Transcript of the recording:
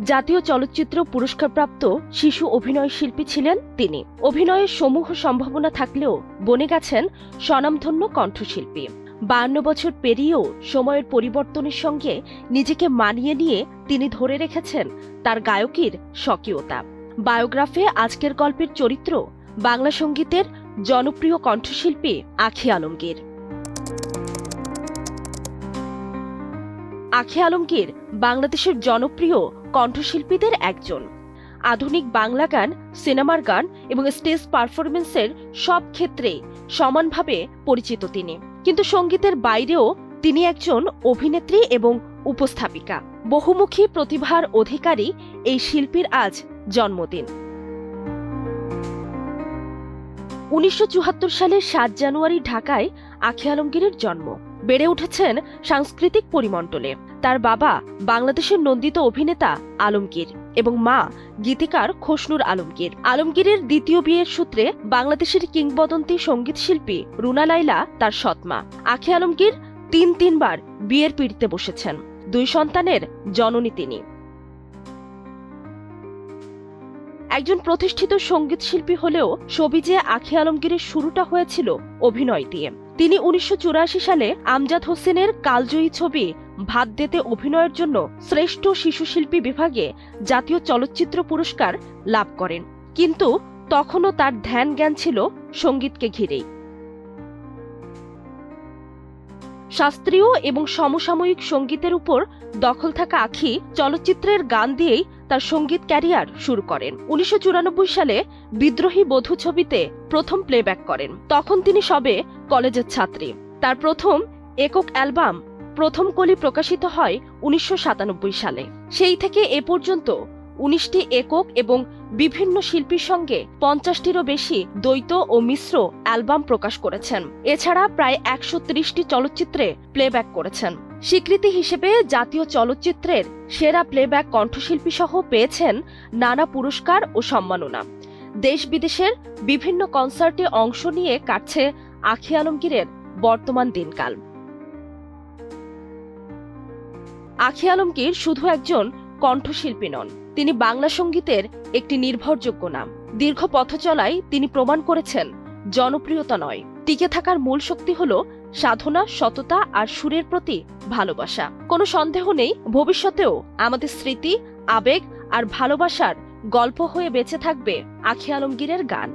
জাতীয় চলচ্চিত্র পুরস্কারপ্রাপ্ত শিশু অভিনয় শিল্পী ছিলেন তিনি। অভিনয়ের সমূহ সম্ভাবনা থাকলেও বনে গেছেন স্বনামধন্য কণ্ঠশিল্পী। 52 বছর পেরিয়েও সময়ের পরিবর্তনের সঙ্গে নিজেকে মানিয়ে নিয়ে তিনি ধরে রেখেছেন তার গায়কীর স্বকীয়তা। বায়োগ্রাফে আজকের গল্পের চরিত্র বাংলা সঙ্গীতের জনপ্রিয় কণ্ঠশিল্পী আঁখি আলমগীর। আঁখি আলমগীর বাংলাদেশের জনপ্রিয় কণ্ঠশিল্পীদের একজন। আধুনিক বাংলা গান, সিনেমার গান এবং স্টেজ পারফরমেন্সের সব ক্ষেত্রে সমানভাবে পরিচিত তিনি। কিন্তু সঙ্গীতের বাইরেও তিনি একজন অভিনেত্রী এবং উপস্থাপিকা। বহুমুখী প্রতিভার অধিকারী এই শিল্পীর আজ জন্মদিন। 1974 সালের 7 জানুয়ারি ঢাকায় আঁখি আলমগীরের জন্ম। বেড়ে উঠেছেন সাংস্কৃতিক পরিমণ্ডলে। তার বাবা বাংলাদেশের নন্দিত অভিনেতা আলমগীর এবং মা গীতিকার খসনুর আলমগীর। আলমগীরের দ্বিতীয় বিয়ের সূত্রে বাংলাদেশের কিংবদন্তি সঙ্গীত শিল্পী রুনা লায়লা তার সৎমা। আঁখি আলমগীর তিনবার বিয়ের পিঁড়িতে বসেছেন। 2 সন্তানের জননী তিনি। একজন প্রতিষ্ঠিত সঙ্গীত শিল্পী হলেও শোবিজে আঁখি আলমগীরের শুরুটা হয়েছিল অভিনয় দিয়ে। তিনি 1984 সালে আমজাদ হোসেনের কালজয়ী ছবি ভাত দেতে অভিনয়ের জন্য শ্রেষ্ঠ শিশু শিল্পী বিভাগে জাতীয় চলচ্চিত্র পুরস্কার লাভ করেন। কিন্তু তখনও তার ধ্যান জ্ঞান ছিল সঙ্গীতকে ঘিরেই। শাস্ত্রীয় এবং সমসাময়িক সঙ্গীতের উপর দখল থাকা আঁখি চলচ্চিত্রের গান দিয়েই তার সঙ্গীত ক্যারিয়ার শুরু করেন। 1994 সালে বিদ্রোহী বধূ ছবিতে প্রথম প্লেব্যাক করেন। তখন তিনি সবে কলেজের ছাত্রী। তার প্রথম একক অ্যালবাম প্রথম কলি প্রকাশিত হয় 1997 সালে। সেই থেকে এ পর্যন্ত 19টি একক এবং বিভিন্ন শিল্পীর সঙ্গে 50টিরও বেশি দ্বৈত ও মিশ্র অ্যালবাম প্রকাশ করেছেন। এছাড়া প্রায় 130টি চলচ্চিত্রে প্লেব্যাক করেছেন। স্বীকৃতি হিসেবে জাতীয় চলচ্চিত্রের সেরা প্লেব্যাক কণ্ঠশিল্পী সহ পেয়েছেন নানা পুরস্কার ও সম্মাননা। দেশ বিদেশের বিভিন্ন কনসার্টে অংশ নিয়ে কাটছে আঁখি আলমগীরের বর্তমান দিনকাল। আঁখি আলমগীর শুধু একজন কণ্ঠশিল্পী নন, তিনি বাংলা সঙ্গীতের একটি নির্ভরযোগ্য নাম। দীর্ঘ পথ চলায় তিনি প্রমাণ করেছেন জনপ্রিয়তা নয়, টিকে থাকার মূল শক্তি হল সাধনা, সততা আর সুরের প্রতি ভালোবাসা। কোনো সন্দেহ নেই, ভবিষ্যতেও আমাদের স্মৃতি, আবেগ আর ভালোবাসার গল্প হয়ে বেঁচে থাকবে আঁখি আলমগীরের গান।